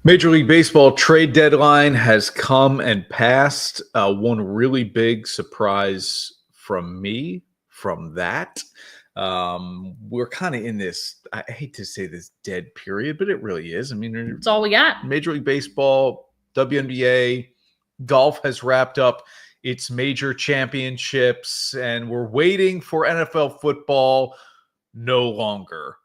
Major League Baseball trade deadline has come and passed. One really big surprise from me from that. We're kind of in this, I hate to say this dead period, but it really is. I mean, it's all we got. Major League Baseball, WNBA, golf has wrapped up its major championships, and we're waiting for NFL football no longer.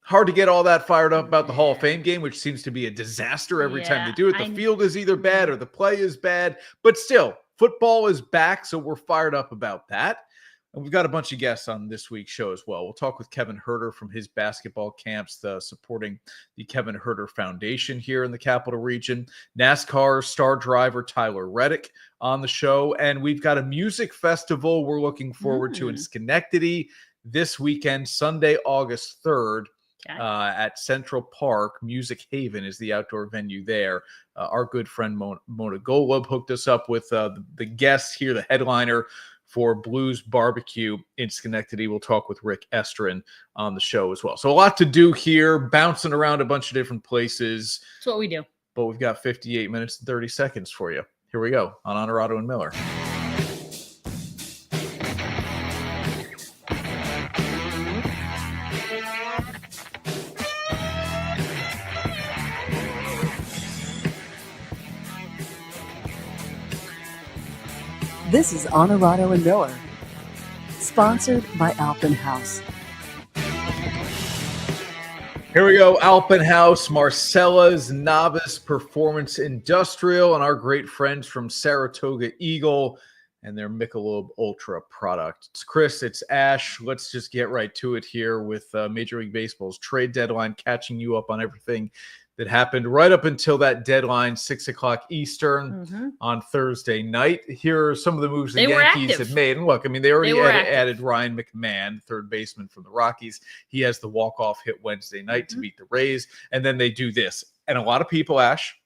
Hard to get all that fired up about the Hall of Fame game, which seems to be a disaster every time they do it. The field is either bad or the play is bad, but still, football is back, so we're fired up about that. And we've got a bunch of guests on this week's show as well. We'll talk with Kevin Huerter from his basketball camps, supporting the Kevin Huerter Foundation here in the Capital Region. NASCAR star driver Tyler Reddick on the show. And we've got a music festival we're looking forward to in Schenectady this weekend, Sunday, August 3rd. At Central Park. Music Haven is the outdoor venue there. Our good friend Mona Golub hooked us up with the guest here, the headliner for Blues Barbecue in Schenectady. We'll talk with Rick Estrin on the show as well. So a lot to do here, bouncing around a bunch of different places. That's what we do. But we've got 58 minutes and 30 seconds for you. Here we go on Onorato and Miller. This is Onorato and Miller, sponsored by Alpenhaus. Here we go, Alpenhaus, Marcella's Novice Performance Industrial, and our great friends from Saratoga Eagle and their Michelob Ultra product. It's Chris, it's Ash. Let's just get right to it here with Major League Baseball's trade deadline, catching you up on everything that happened right up until that deadline, 6 o'clock Eastern on Thursday night. Here are some of the moves the Yankees have made. And look, I mean, they already added Ryan McMahon, third baseman from the Rockies. He has the walk-off hit Wednesday night to beat the Rays. And then they do this. And a lot of people, Ash,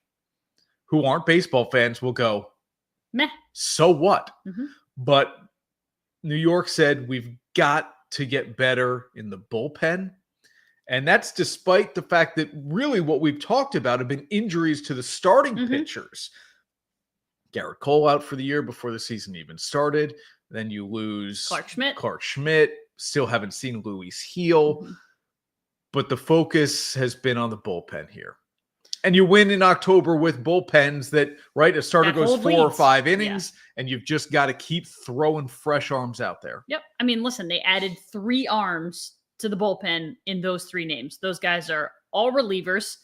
who aren't baseball fans will go, meh, so what? But New York said, we've got to get better in the bullpen. And that's despite the fact that really what we've talked about have been injuries to the starting pitchers. Garrett Cole out for the year before the season even started. Then you lose Clark Schmidt. Still haven't seen Luis heal. But the focus has been on the bullpen here. And you win in October with bullpens that, right, a starter goes 4 or 5 innings, and you've just got to keep throwing fresh arms out there. Yep. I mean, listen, they added 3 arms to the bullpen in those 3 names. Those guys are all relievers.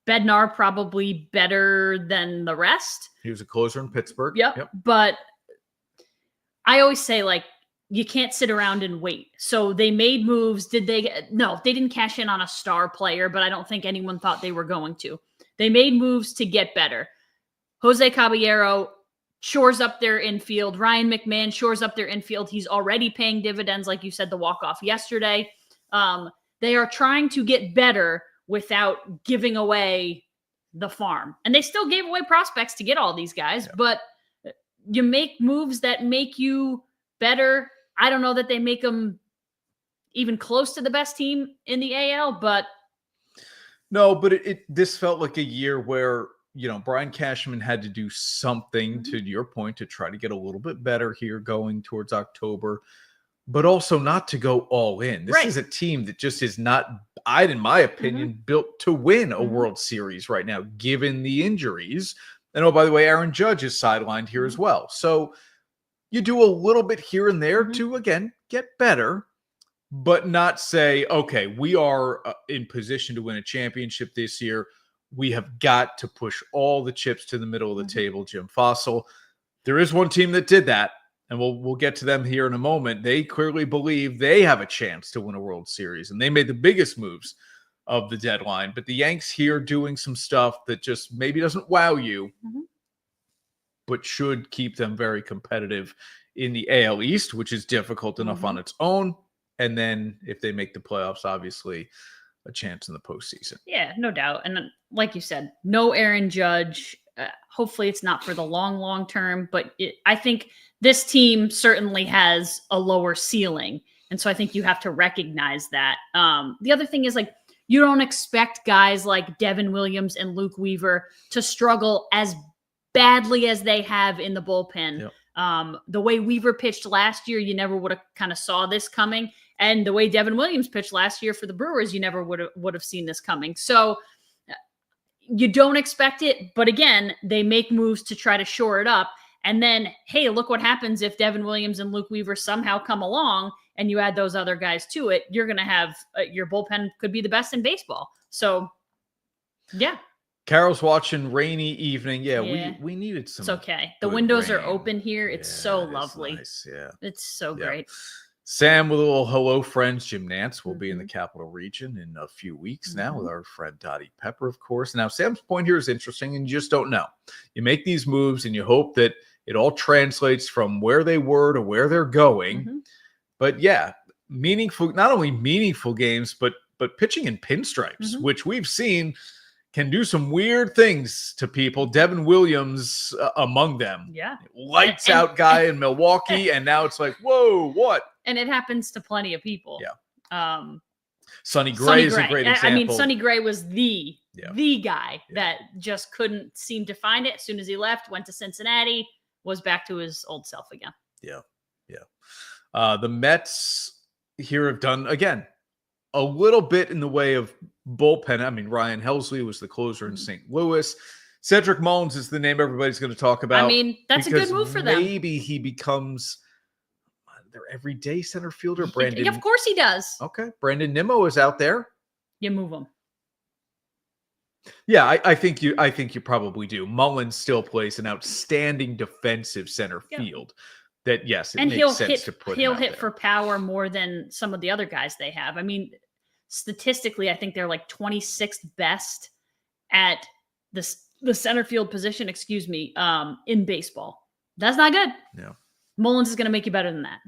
Bednar probably better than the rest. He was a closer in Pittsburgh. Yep. But I always say, like, you can't sit around and wait. So they made moves. No, they didn't cash in on a star player, but I don't think anyone thought they were going to. They made moves to get better. Jose Caballero shores up their infield. Ryan McMahon shores up their infield. He's already paying dividends, like you said, the walk-off yesterday. They are trying to get better without giving away the farm. And they still gave away prospects to get all these guys, but you make moves that make you better. I don't know that they make them even close to the best team in the AL, but no, but this felt like a year where, you know, Brian Cashman had to do something, to your point, to try to get a little bit better here going towards October, but also not to go all in. This is a team that just is not, in my opinion, built to win a World Series right now, given the injuries. And oh, by the way, Aaron Judge is sidelined here as well. So you do a little bit here and there to, again, get better, but not say, okay, we are in position to win a championship this year. We have got to push all the chips to the middle of the table, Jim Fossil. There is one team that did that, and we'll get to them here in a moment. They clearly believe they have a chance to win a World Series, and they made the biggest moves of the deadline. But the Yanks here doing some stuff that just maybe doesn't wow you, but should keep them very competitive in the AL East, which is difficult enough on its own. And then if they make the playoffs, obviously a chance in the postseason. Yeah, no doubt. And like you said, no Aaron Judge. Hopefully it's not for the long term, but I think this team certainly has a lower ceiling. And so I think you have to recognize that. The other thing is, like, You don't expect guys like Devin Williams and Luke Weaver to struggle as badly as they have in the bullpen. Yep. The way Weaver pitched last year, you never would have kind of saw this coming. And the way Devin Williams pitched last year for the Brewers, you never would have seen this coming. So you don't expect it. But again, they make moves to try to shore it up. And then, hey, look what happens if Devin Williams and Luke Weaver somehow come along and you add those other guys to it. You're going to have your bullpen could be the best in baseball. So, yeah. Carol's watching rainy evening. Yeah. We needed some. It's okay. The windows rain. are open here. It's so lovely. Nice. Yeah. It's so great. Sam with a little hello friends. Jim Nance will be in the capital region in a few weeks now with our friend Dottie Pepper, of course. Now, Sam's point here is interesting, and you just don't know. You make these moves and you hope that it all translates from where they were to where they're going. But yeah, meaningful, not only meaningful games, but pitching in pinstripes, which we've seen can do some weird things to people. Devin Williams among them. Yeah. Lights out guy in Milwaukee. And now it's like, whoa, what? And it happens to plenty of people. Yeah. Sonny Gray is a great example. I mean, Sonny Gray was the guy that just couldn't seem to find it. As soon as he left, went to Cincinnati, was back to his old self again. Yeah. The Mets here have done, again, a little bit in the way of bullpen. I mean, Ryan Helsley was the closer in St. Louis. Cedric Mullins is the name everybody's going to talk about. I mean, that's a good move for them. Maybe he becomes their everyday center fielder. Brandon. Of course he does. Okay. Brandon Nimmo is out there. You move him. Yeah, I think you probably do. Mullins still plays an outstanding defensive center field. That yes, it makes sense to put him out he'll hit there. for power more than some of the other guys they have. I mean, statistically, I think they're like 26th best at the center field position, in baseball. That's not good. Yeah. Mullins is going to make you better than that.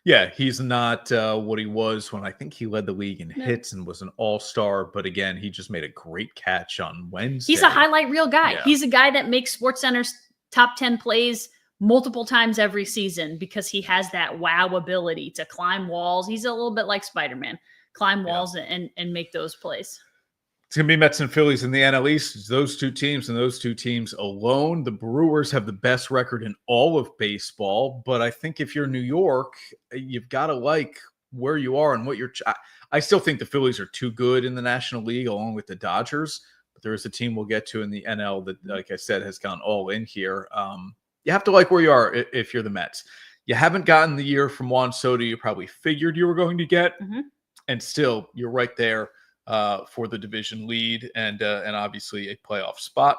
Yeah, he's not what he was when I think he led the league in hits and was an all-star. But again, he just made a great catch on Wednesday. He's a highlight reel guy. Yeah. He's a guy that makes SportsCenter's top 10 plays multiple times every season because he has that wow ability to climb walls. He's a little bit like Spider-Man, climb walls and make those plays. It's going to be Mets and Phillies in the NL East. It's those two teams and those two teams alone. The Brewers have the best record in all of baseball. But I think if you're New York, you've got to like where you are and what you're I still think the Phillies are too good in the National League along with the Dodgers. But there is a team we'll get to in the NL that, like I said, has gone all in here. You have to like where you are if you're the Mets. You haven't gotten the year from Juan Soto you probably figured you were going to get. And still, you're right there for the division lead and obviously a playoff spot.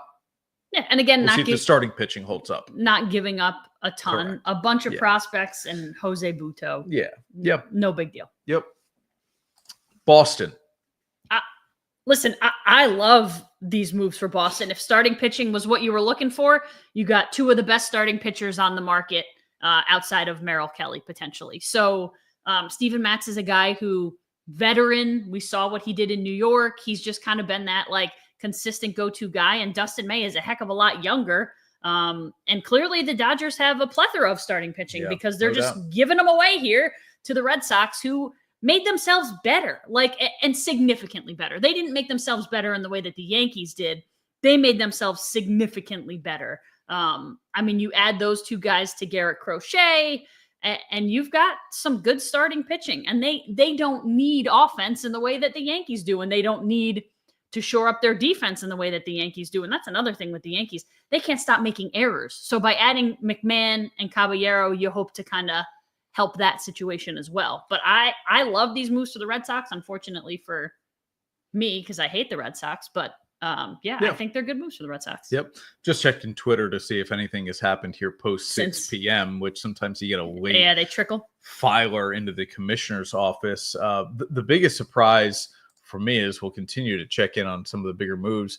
Yeah, and again, we'll see if the starting pitching holds up. Not giving up a ton. Correct. A bunch of prospects and Jose Butto. Yeah. Yep. No big deal. Yep. Boston. Listen, I love these moves for Boston. If starting pitching was what you were looking for, you got two of the best starting pitchers on the market outside of Merrill Kelly, potentially. So Steven Matz is a guy who, veteran, we saw what he did in New York. He's just kind of been that like consistent go-to guy. And Dustin May is a heck of a lot younger. And clearly the Dodgers have a plethora of starting pitching because they're just giving them away here to the Red Sox, who made themselves better, and significantly better. They didn't make themselves better in the way that the Yankees did. They made themselves significantly better. I mean, you add those two guys to Garrett Crochet, and you've got some good starting pitching. And they don't need offense in the way that the Yankees do, and they don't need to shore up their defense in the way that the Yankees do. And that's another thing with the Yankees. They can't stop making errors. So by adding McMahon and Caballero, you hope to kind of help that situation as well. But I love these moves to the Red Sox, unfortunately for me, because I hate the Red Sox. But I think they're good moves for the Red Sox. Yep. Just checked in Twitter to see if anything has happened here post 6 p.m., which sometimes you get a late they trickle filer into the commissioner's office. The biggest surprise for me is we'll continue to check in on some of the bigger moves.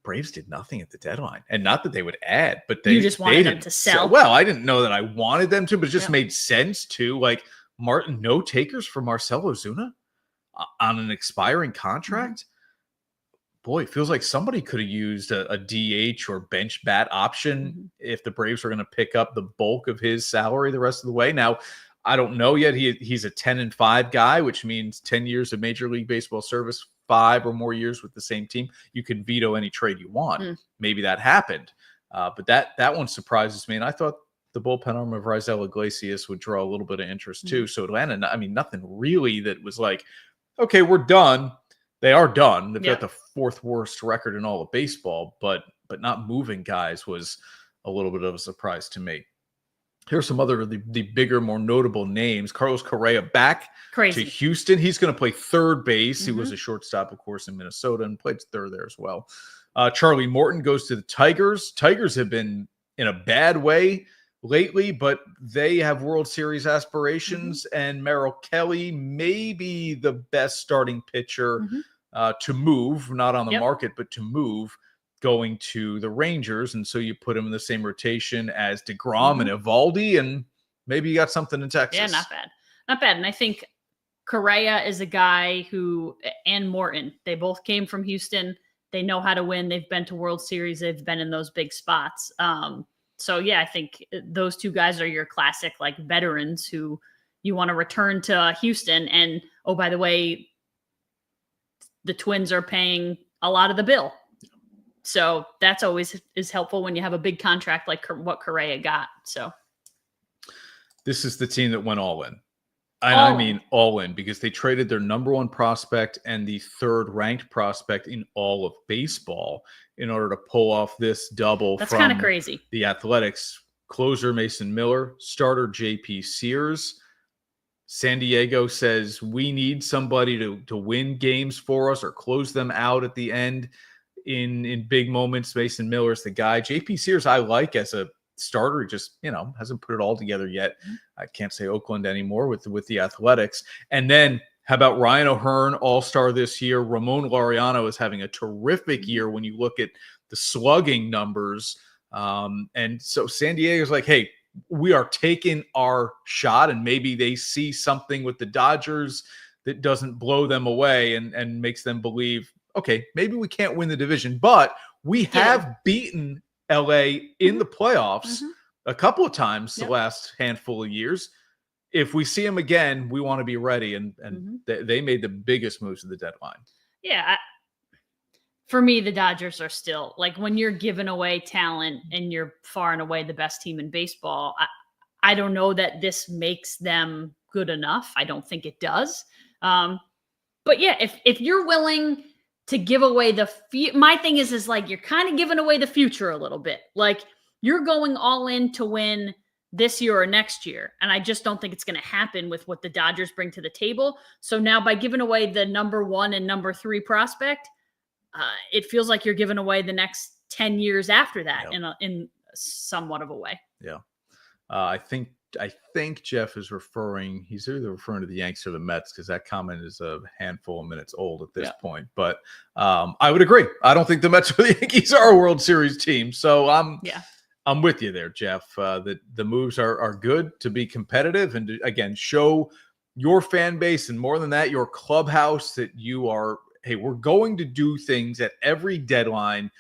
Braves did nothing at the deadline, and not that they would add, but you just wanted them to sell. Well, I didn't know that I wanted them to, but it just made sense to like no takers for Marcell Ozuna on an expiring contract. Boy, it feels like somebody could have used a DH or bench bat option if the Braves were going to pick up the bulk of his salary the rest of the way. Now, I don't know yet. He's a 10-5 guy, which means 10 years of Major League Baseball service, 5 or more years with the same team. You can veto any trade you want. Maybe that happened. But that one surprises me. And I thought the bullpen arm of Raisel Iglesias would draw a little bit of interest too. So Atlanta, I mean, nothing really that was like, okay, we're done. They are done. They've got the 4th worst record in all of baseball, but not moving guys was a little bit of a surprise to me. Here's some other the bigger, more notable names. Carlos Correa back to Houston. He's going to play third base. He was a shortstop, of course, in Minnesota and played third there as well. Charlie Morton goes to the Tigers. Tigers have been in a bad way lately, but they have World Series aspirations, and Merrill Kelly may be the best starting pitcher to move, not on the market, but to move, going to the Rangers. And so you put him in the same rotation as DeGrom and Evaldi, and maybe you got something in Texas. Yeah, not bad. Not bad. And I think Correa is a guy who, and Morton, they both came from Houston. They know how to win. They've been to World Series. They've been in those big spots. So yeah, I think those two guys are your classic like veterans who you want to return to Houston. And oh, by the way, the Twins are paying a lot of the bill. So that's always is helpful when you have a big contract like what Correa got. So this is the team that went all in. I mean all in, because they traded their number 1 prospect and the 3rd ranked prospect in all of baseball in order to pull off this double. That's from kind of crazy. The Athletics. Closer Mason Miller, starter JP Sears. San Diego says we need somebody to win games for us or close them out at the end in big moments. Mason Miller's the guy. JP Sears I like as a starter. He just, hasn't put it all together yet. I can't say Oakland anymore with the Athletics. And then how about Ryan O'Hearn, all-star this year? Ramon Laureano is having a terrific year when you look at the slugging numbers. And so San Diego's like, hey, we are taking our shot, and maybe they see something with the Dodgers that doesn't blow them away and makes them believe, okay, maybe we can't win the division, but we have beaten LA in the playoffs a couple of times the last handful of years. If we see them again, we want to be ready. And they made the biggest moves at the deadline. Yeah. For me, the Dodgers are still like, when you're giving away talent and you're far and away the best team in baseball, I don't know that this makes them good enough. I don't think it does. But yeah, if you're willing to give away my thing is like, you're kind of giving away the future a little bit. Like, you're going all in to win this year or next year. And I just don't think it's going to happen with what the Dodgers bring to the table. So now by giving away the number 1 and number 3 prospect, it feels like you're giving away the next 10 years after that in somewhat of a way. Yeah. I think Jeff is he's either referring to the Yankees or the Mets, because that comment is a handful of minutes old at this point. But I would agree. I don't think the Mets or the Yankees are a World Series team. So I'm with you there, Jeff. That the moves are good to be competitive and to, again, show your fan base, and more than that, your clubhouse, that you are, hey, we're going to do things at every deadline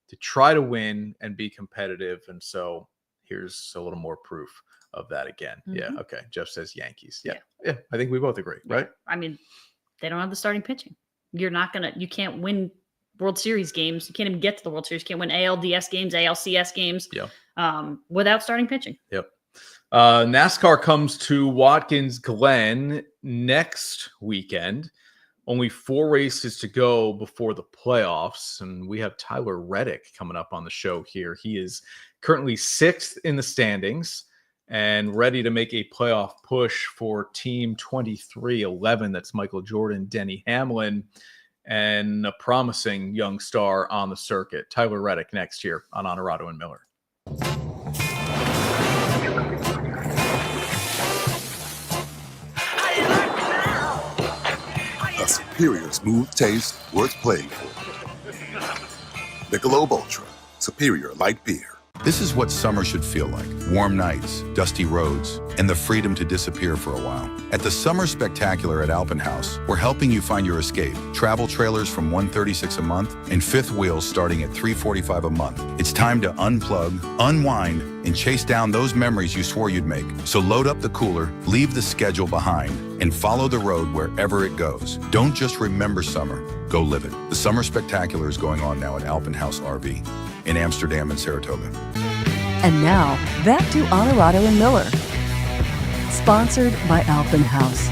to try to win and be competitive. And so here's a little more proof of that again. Yeah. Okay. Jeff says Yankees. Yeah. I think we both agree, right? I mean, they don't have the starting pitching. You can't win World Series games. You can't even get to the World Series. You can't win ALDS games, ALCS games without starting pitching. Yep. NASCAR comes to Watkins Glen next weekend. Only 4 races to go before the playoffs, and we have Tyler Reddick coming up on the show here. He is currently 6th in the standings and ready to make a playoff push for Team 2311. That's Michael Jordan, Denny Hamlin, and a promising young star on the circuit. Tyler Reddick next year on Onorato and Miller. A superior smooth taste worth playing for. Michelob Ultra, superior light beer. This is what summer should feel like. Warm nights, dusty roads, and the freedom to disappear for a while. At the Summer Spectacular at Alpenhaus, we're helping you find your escape. Travel trailers from $136 a month and fifth wheels starting at $345 a month. It's time to unplug, unwind, and chase down those memories you swore you'd make. So load up the cooler, leave the schedule behind, and follow the road wherever it goes. Don't just remember summer, go live it. The Summer Spectacular is going on now at Alpenhaus RV in Amsterdam and Saratoga. And now, back to Onorato and Miller. Sponsored by Alpenhaus.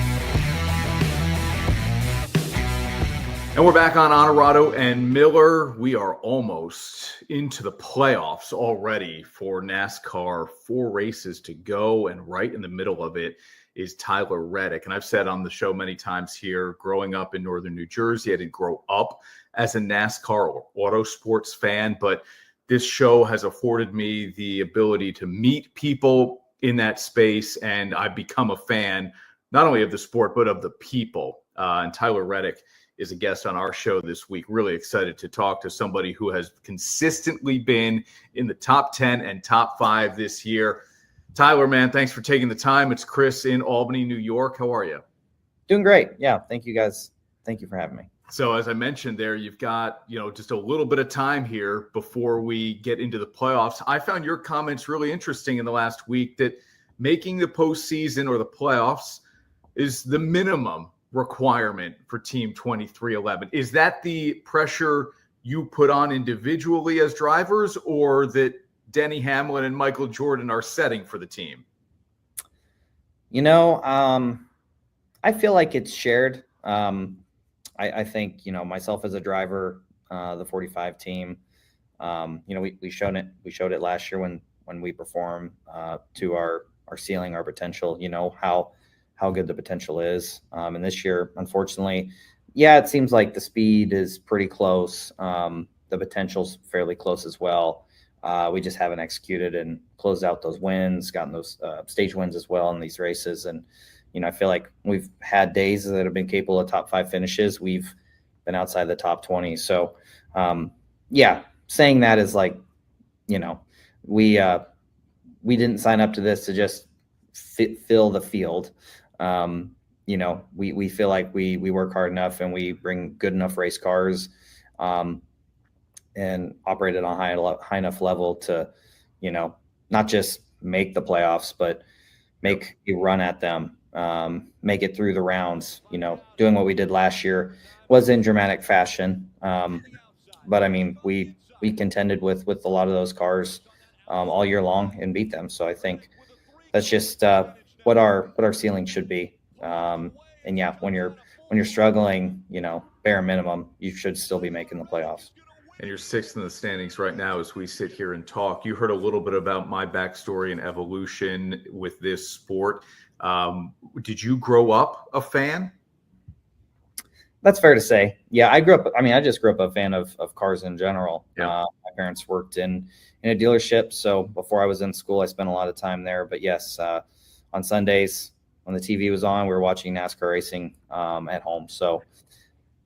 And we're back on Onorato and Miller. We are almost into the playoffs already for NASCAR. 4 races to go, and right in the middle of it is Tyler Reddick. And I've said on the show many times here, growing up in northern New Jersey, I didn't grow up as a NASCAR or auto sports fan, but this show has afforded me the ability to meet people in that space, and I've become a fan not only of the sport, but of the people. And Tyler Reddick is a guest on our show this week. Really excited to talk to somebody who has consistently been in the top 10 and top 5 this year. Tyler, man, thanks for taking the time. It's Chris in Albany, New York. How are you? Doing great. Yeah. Thank you, guys. Thank you for having me. So as I mentioned there, you've got, just a little bit of time here before we get into the playoffs. I found your comments really interesting in the last week that making the postseason or the playoffs is the minimum requirement for Team 2311. Is that the pressure you put on individually as drivers, or that Denny Hamlin and Michael Jordan are setting for the team? I feel like it's shared. I think, myself as a driver, the 45 team, we showed it last year when we performed to our ceiling, our potential, how good the potential is. And this year, unfortunately, it seems like the speed is pretty close. The potential's fairly close as well. We just haven't executed and closed out those wins, gotten those stage wins as well in these races. And, I feel like we've had days that have been capable of top 5 finishes. We've been outside the top 20. So, saying that is like, we didn't sign up to this to just fill the field. We feel like we work hard enough and we bring good enough race cars and operate at a high enough level to, not just make the playoffs, but make a run at them. Make it through the rounds, doing what we did last year was in dramatic fashion. But I mean, we contended with a lot of those cars all year long and beat them. So I think that's just what our ceiling should be. When you're struggling, bare minimum, you should still be making the playoffs. And you're 6th in the standings right now as we sit here and talk. You heard a little bit about my backstory and evolution with this sport. Did you grow up a fan? That's fair to say. Yeah, I just grew up a fan of cars in general. Yeah. My parents worked in a dealership. So before I was in school, I spent a lot of time there. But yes, on Sundays when the TV was on, we were watching NASCAR racing at home. So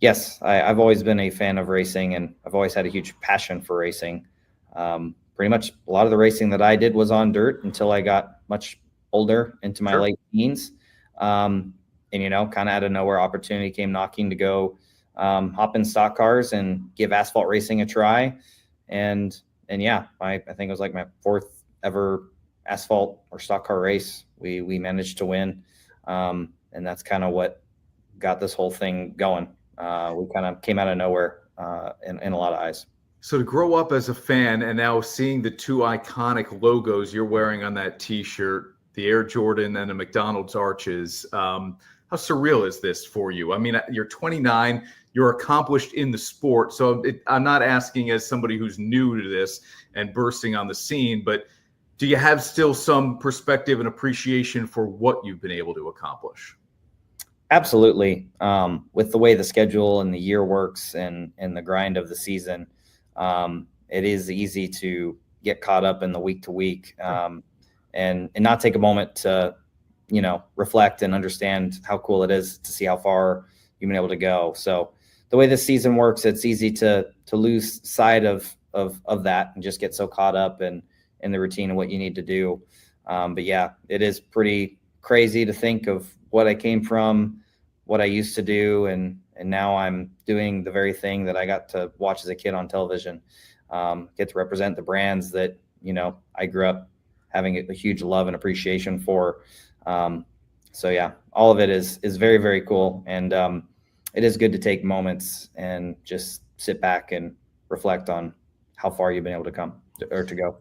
yes, I've always been a fan of racing, and I've always had a huge passion for racing. Pretty much a lot of the racing that I did was on dirt until I got much older, into my late teens. And, kind of out of nowhere, opportunity came knocking to go hop in stock cars and give asphalt racing a try. And I think it was like my 4th ever asphalt or stock car race. We managed to win. And that's kind of what got this whole thing going. We kind of came out of nowhere in a lot of eyes. So to grow up as a fan and now seeing the 2 iconic logos you're wearing on that T-shirt, the Air Jordan and the McDonald's arches, how surreal is this for you? I mean, you're 29, you're accomplished in the sport. So I'm not asking as somebody who's new to this and bursting on the scene, but do you have still some perspective and appreciation for what you've been able to accomplish? Absolutely. With the way the schedule and the year works and the grind of the season, it is easy to get caught up in the week to week and not take a moment to, reflect and understand how cool it is to see how far you've been able to go. So the way this season works, it's easy to lose sight of that and just get so caught up and in the routine and what you need to do. But yeah, it is pretty crazy to think of what I came from, what I used to do, and now I'm doing the very thing that I got to watch as a kid on television. Get to represent the brands that, I grew up having a huge love and appreciation for. So yeah, all of it is very, very cool. And it is good to take moments and just sit back and reflect on how far you've been able to come or to go.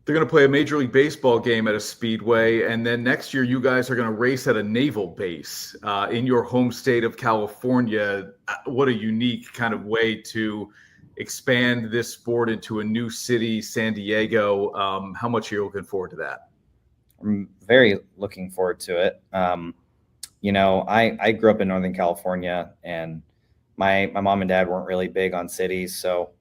They're going to play a Major League Baseball game at a speedway, and then next year you guys are going to race at a naval base in your home state of California. What a unique kind of way to expand this sport into a new city, San Diego. How much are you looking forward to that? I'm very looking forward to it. I grew up in Northern California, and my mom and dad weren't really big on cities. So,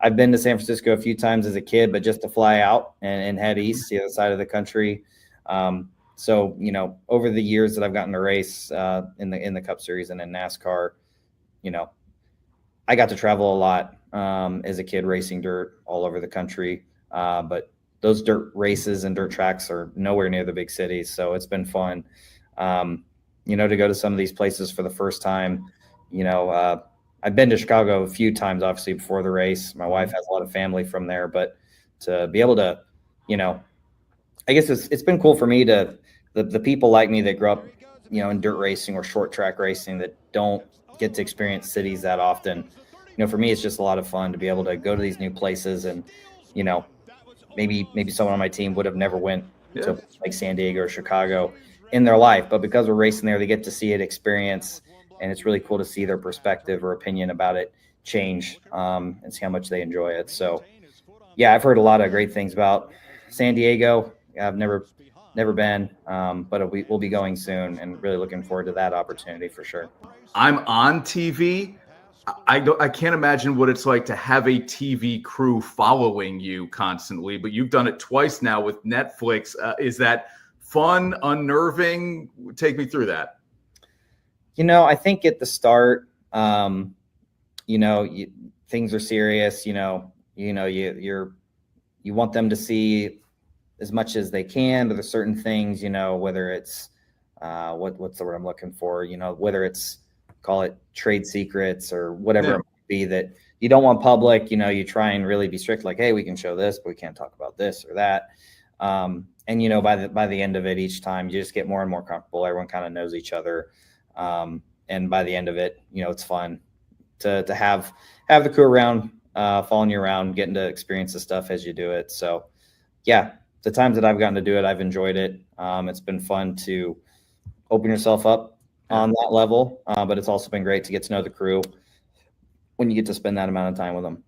I've been to San Francisco a few times as a kid, but just to fly out and head east to the other side of the country. So, over the years that I've gotten to race in the Cup Series and in NASCAR, I got to travel a lot as a kid racing dirt all over the country. But those dirt races and dirt tracks are nowhere near the big cities. So it's been fun, to go to some of these places for the first time. I've been to Chicago a few times, obviously, before the race. My wife has a lot of family from there, but to be able to, I guess it's been cool for me to the people like me that grew up, in dirt racing or short track racing that don't get to experience cities that often. For me, it's just a lot of fun to be able to go to these new places and, maybe someone on my team would have never went to like San Diego or Chicago in their life, but because we're racing there, they get to see it, experience. And it's really cool to see their perspective or opinion about it change and see how much they enjoy it. So, yeah, I've heard a lot of great things about San Diego. I've never been, but we'll be going soon and really looking forward to that opportunity for sure. I'm on TV. I can't imagine what it's like to have a TV crew following you constantly, but you've done it twice now with Netflix. Is that fun, unnerving? Take me through that. I think at the start, things are serious. You want them to see as much as they can, but there's certain things, whether it's what's the word I'm looking for, whether it's call it trade secrets or whatever it might be that you don't want public. You try and really be strict, like, hey, we can show this, but we can't talk about this or that. And by the end of it, each time you just get more and more comfortable. Everyone kind of knows each other. And by the end of it, it's fun to have the crew around, following you around, getting to experience the stuff as you do it. So yeah, the times that I've gotten to do it, I've enjoyed it. It's been fun to open yourself up on that level. But it's also been great to get to know the crew when you get to spend that amount of time with them.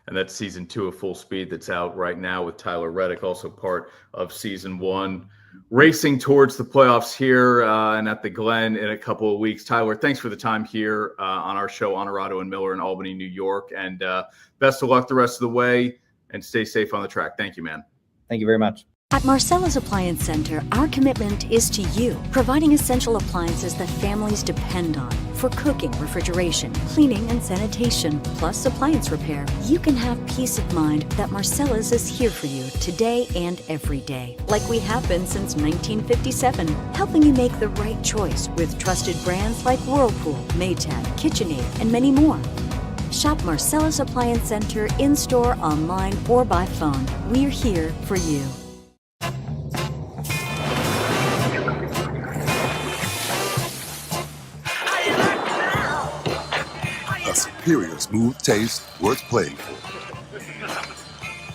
And that's season 2 of Full Speed that's out right now with Tyler Reddick, also part of season 1. Racing towards the playoffs here and at the Glen in a couple of weeks. Tyler, thanks for the time here on our show, Onorato and Miller in Albany, New York. And best of luck the rest of the way and stay safe on the track. Thank you, man. Thank you very much. At Marcella's Appliance Center, our commitment is to you, providing essential appliances that families depend on for cooking, refrigeration, cleaning, and sanitation, plus appliance repair. You can have peace of mind that Marcella's is here for you today and every day, like we have been since 1957, helping you make the right choice with trusted brands like Whirlpool, Maytag, KitchenAid, and many more. Shop Marcella's Appliance Center in-store, online, or by phone. We're here for you. Superior smooth taste worth playing for.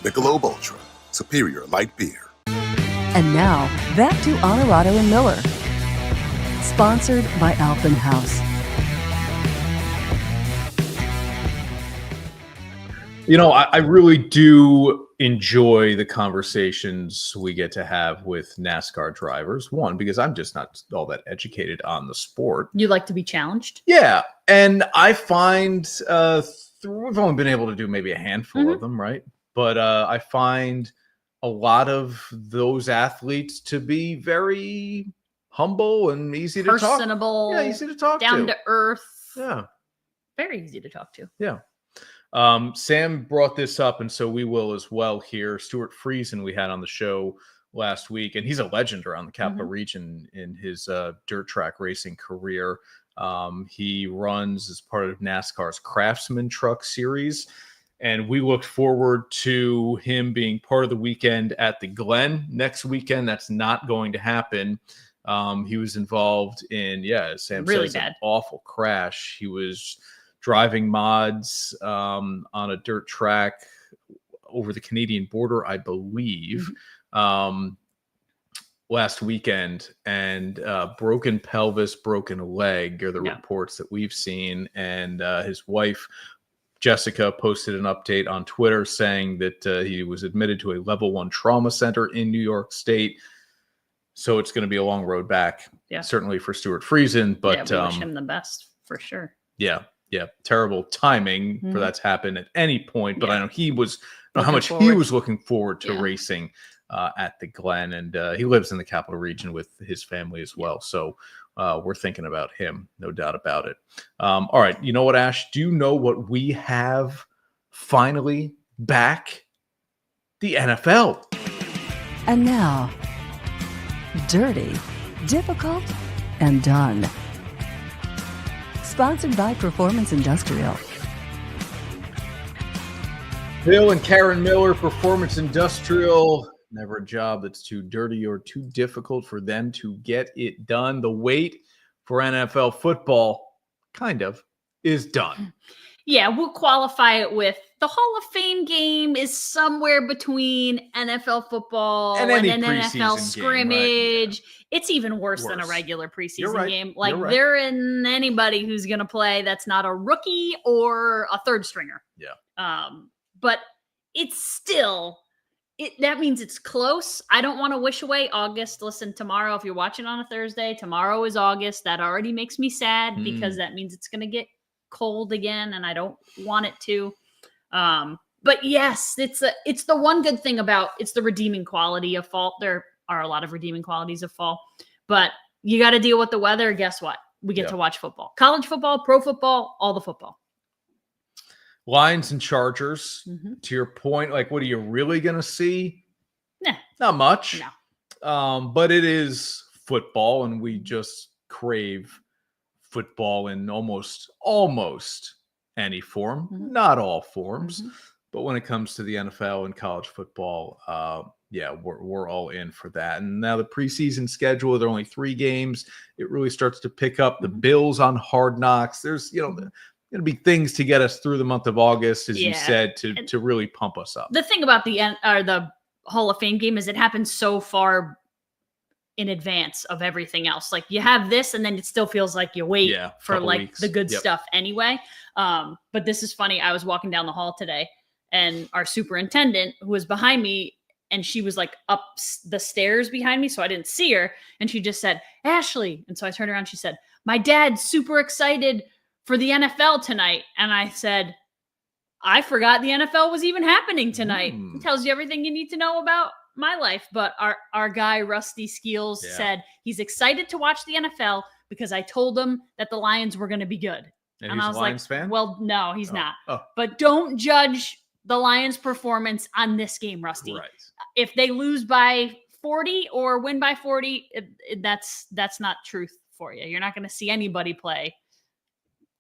Michelob Ultra, superior light beer. And now, back to Onorato and Miller. Sponsored by Alpen House. I really do enjoy the conversations we get to have with NASCAR drivers. One, because I'm just not all that educated on the sport. You like to be challenged? Yeah. And I find we've only been able to do maybe a handful of them, right? But I find a lot of those athletes to be very humble and easy to talk. Personable. Yeah, easy to talk to. Down to earth. Yeah. Very easy to talk to. Yeah. Sam brought this up, and so we will as well here. Stuart Friesen we had on the show last week, and he's a legend around the Capital Region in his dirt track racing career. He runs as part of NASCAR's Craftsman Truck Series, and we look forward to him being part of the weekend at the Glen next weekend. That's not going to happen. He was involved in, as Sam says, an awful crash. He was driving mods on a dirt track over the Canadian border, I believe, last weekend, and broken pelvis, broken leg are the reports that we've seen. And his wife, Jessica, posted an update on Twitter saying that he was admitted to a level 1 trauma center in New York State. So it's going to be a long road back, certainly for Stuart Friesen. But we wish him the best for sure. Yeah, terrible timing for that to happen at any point. But I know how much he was looking forward to racing at the Glen, and he lives in the Capital Region with his family as well. So we're thinking about him, no doubt about it. All right, you know what, Ash? Do you know what we have finally back? The NFL. And now, Dirty, Difficult, and Done. Sponsored by Performance Industrial. Bill and Karen Miller, Performance Industrial. Never a job that's too dirty or too difficult for them to get it done. The wait for NFL football, is done. Yeah, we'll qualify it with the Hall of Fame game is somewhere between NFL football and an NFL scrimmage. Right? Yeah. It's even worse than a regular preseason game. Like they're in anybody who's going to play that's not a rookie or a third stringer. Yeah. But it's still, that means it's close. I don't want to wish away August. Listen, tomorrow, if you're watching on a Thursday, tomorrow is August. That already makes me sad because that means it's going to get cold again, and I don't want it to. But yes, it's the one good thing about it's the redeeming quality of fall. There are a lot of redeeming qualities of fall, but you got to deal with the weather. Guess what? We get to watch football, college football, pro football, all the football. Lions and Chargers. To your point, like, what are you really going to see? Nah, not much. No. But it is football, and we just crave football in almost any form, not all forms. But when it comes to the NFL and college football, we're all in for that. And now the preseason schedule, there are only 3 games. It really starts to pick up. The Bills on Hard Knocks. There's, going to be things to get us through the month of August, as you said, to really pump us up. The thing about the Hall of Fame game is it happens so far in advance of everything else. Like you have this, and then it still feels like you wait for like weeks. The good stuff anyway. But this is funny. I was walking down the hall today, and our superintendent, who was behind me, and she was like up the stairs behind me, so I didn't see her. And she just said, "Ashley." And so I turned around. She said, "My dad's super excited for the NFL tonight." And I said, "I forgot the NFL was even happening tonight." It tells you everything you need to know about my life. But our guy Rusty Skeels said he's excited to watch the NFL because I told him that the Lions were going to be good. And I was like, fan? Well, no, he's not. But don't judge the Lions' performance on this game, Rusty. Right. If they lose by 40 or win by 40, that's not truth for you. You're not going to see anybody play.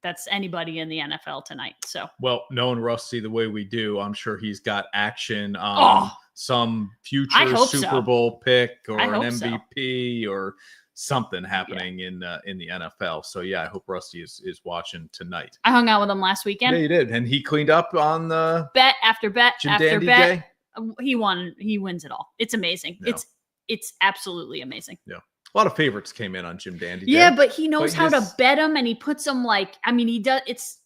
That's anybody in the NFL tonight. So, well, knowing Rusty the way we do, I'm sure he's got action on some future Super Bowl pick or an MVP or something happening in the NFL. So yeah, I hope Rusty is watching tonight. I hung out with him last weekend. Yeah, you did, and he cleaned up on the bet after bet Jim after Dandy bet. Day. He won. He wins it all. It's amazing. Yeah. It's absolutely amazing. Yeah. A lot of favorites came in on Jim Dandy Day. Yeah, but he knows how to bet them, and he puts them like, I mean, he does. It's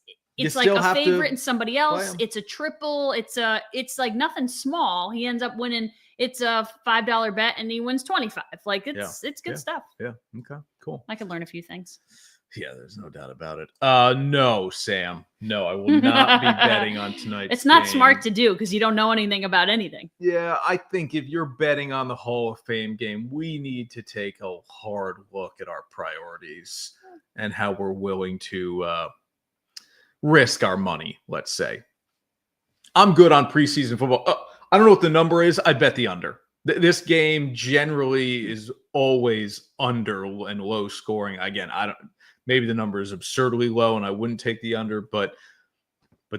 like a favorite and somebody else. It's a triple. It's like nothing small. He ends up winning. It's a $5 bet, and he wins 25. Like it's good stuff. Yeah. Okay. Cool. I could learn a few things. Yeah, there's no doubt about it. No, Sam. No, I will not be betting on tonight's It's not game. smart to do because you don't know anything about anything. Yeah, I think if you're betting on the Hall of Fame game, we need to take a hard look at our priorities and how we're willing to risk our money, let's say. I'm good on preseason football. I don't know what the number is. I bet the under. This game generally is always under and low scoring. Again, maybe the number is absurdly low and I wouldn't take the under, but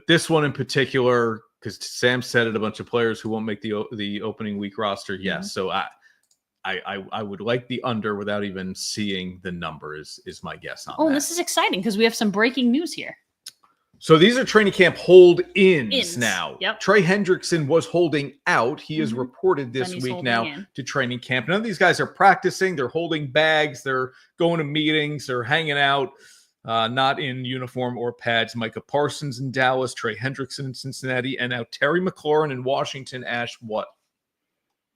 this one in particular, because Sam said it, a bunch of players who won't make the opening week roster. Yes. So I would like the under without even seeing the number is my guess on that. This is exciting because we have some breaking news here. So these are training camp hold-ins now. Yep. Trey Hendrickson was holding out. He is reported this week now to training camp. None of these guys are practicing. They're holding bags. They're going to meetings. They're hanging out, not in uniform or pads. Micah Parsons in Dallas, Trey Hendrickson in Cincinnati, and now Terry McLaurin in Washington. Ash, what?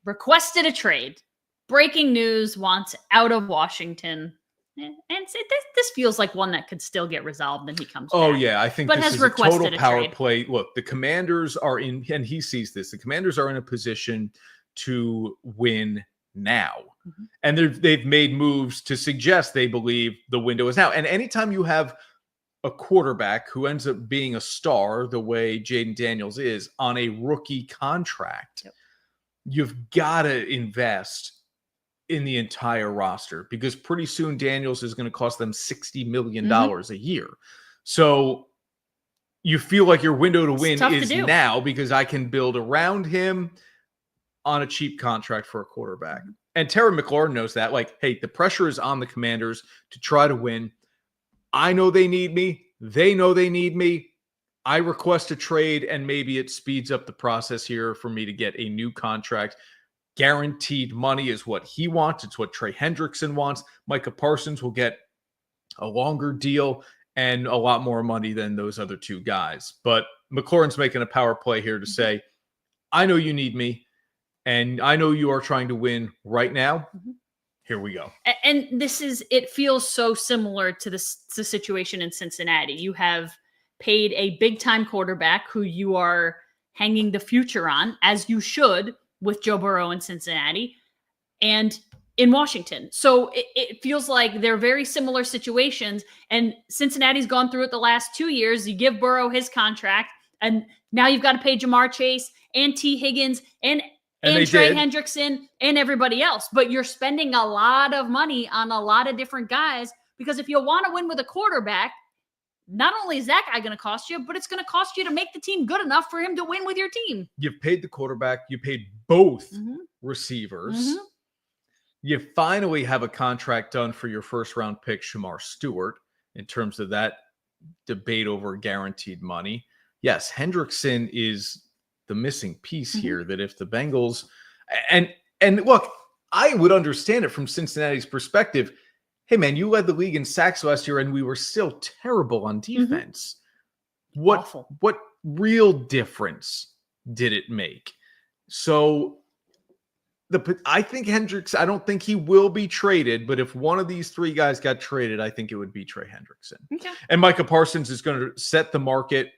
Requested a trade. Breaking news, wants out of Washington. And this feels like one that could still get resolved and he comes back. Oh, yeah. I think but this has is a total requested power trade. play. Look, the Commanders are in, and he sees this, the Commanders are in a position to win now. And they've made moves to suggest they believe the window is now. And anytime you have a quarterback who ends up being a star the way Jaden Daniels is on a rookie contract, you've got to invest in the entire roster because pretty soon Daniels is going to cost them $60 million a year. So you feel like your window to win is now because I can build around him on a cheap contract for a quarterback. And Terry McLaurin knows that. Like, hey, the pressure is on the Commanders to try to win. I know they need me. They know they need me. I request a trade, and maybe it speeds up the process here for me to get a new contract. Guaranteed money is what he wants. It's what Trey Hendrickson wants. Micah Parsons will get a longer deal and a lot more money than those other two guys. But McLaurin's making a power play here to say, I know you need me, and I know you are trying to win right now. Here we go. And it feels so similar to the situation in Cincinnati. You have paid a big-time quarterback who you are hanging the future on, as you should, with Joe Burrow in Cincinnati and in Washington. So it feels like they're very similar situations. And Cincinnati's gone through it the last 2 years. You give Burrow his contract, and now you've got to pay Jamar Chase and T. Higgins and Trey Hendrickson and everybody else. But you're spending a lot of money on a lot of different guys because if you want to win with a quarterback, not only is that guy going to cost you, but it's going to cost you to make the team good enough for him to win with your team. You've paid the quarterback. You paid both receivers. You finally have a contract done for your first-round pick, Shamar Stewart, in terms of that debate over guaranteed money. Yes, Hendrickson is the missing piece here, that if the Bengals – and look, I would understand it from Cincinnati's perspective. Hey, man, you led the league in sacks last year, and we were still terrible on defense. What real difference did it make? So I think Hendricks, I don't think he will be traded, but if one of these three guys got traded, I think it would be Trey Hendrickson. And Micah Parsons is going to set the market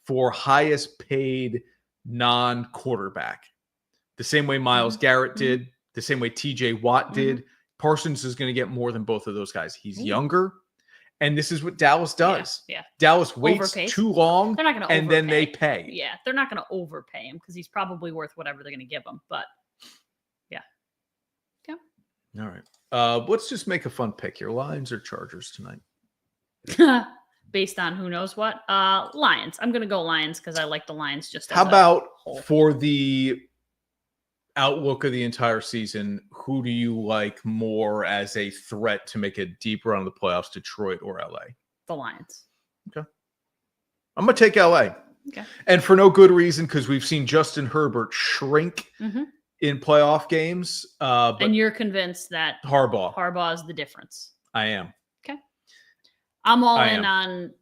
for highest paid non-quarterback. The same way Myles Garrett did, the same way TJ Watt did. Parsons is going to get more than both of those guys. He's younger, and this is what Dallas does. Dallas waits too long, they're not going to and then they pay. Yeah, they're not going to overpay him because he's probably worth whatever they're going to give him. But all right. Let's just make a fun pick here. Lions or Chargers tonight? Based on who knows what. Lions. I'm going to go Lions because I like the Lions just as How about for the outlook of the entire season, who do you like more as a threat to make a deep run of the playoffs, Detroit or LA? The Lions. Okay. I'm going to take LA. Okay. And for no good reason, because we've seen Justin Herbert shrink in playoff games. And you're convinced that Harbaugh is the difference. I am. Okay. I'm all in on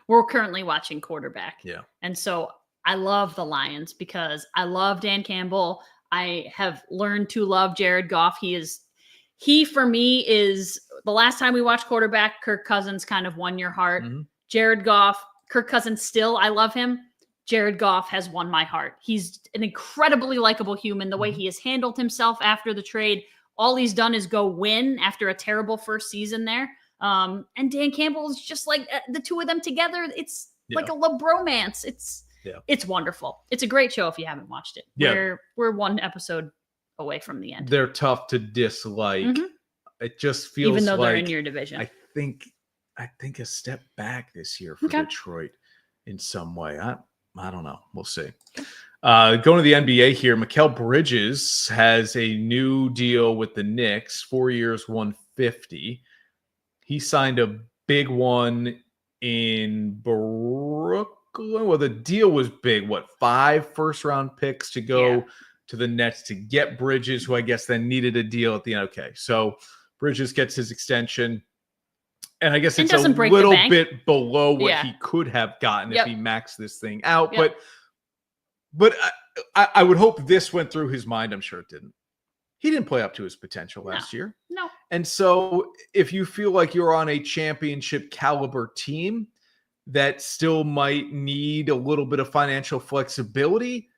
we're currently watching quarterback. Yeah. And so I love the Lions because I love Dan Campbell. I have learned to love Jared Goff. He for me is the last time we watched quarterback, Kirk Cousins kind of won your heart. Jared Goff, Kirk Cousins still, I love him. Jared Goff has won my heart. He's an incredibly likable human. The way he has handled himself after the trade, all he's done is go win after a terrible first season there. And Dan Campbell is just like the two of them together. It's like a love bromance. It's wonderful. It's a great show if you haven't watched it. Yeah. We're one episode away from the end. They're tough to dislike. It just feels even though like they're in your division. I think a step back this year for Detroit in some way. I don't know. We'll see. Going to the NBA here, Mikal Bridges has a new deal with the Knicks, 4 years, $150. He signed a big one in Brooklyn. Well, the deal was big. 5 first-round picks to go to the Nets to get Bridges, who I guess then needed a deal at the end. Okay, so Bridges gets his extension. And I guess it's a little bit below what he could have gotten if he maxed this thing out. But I would hope this went through his mind. I'm sure it didn't. He didn't play up to his potential last year. No. And so if you feel like you're on a championship caliber team that still might need a little bit of financial flexibility,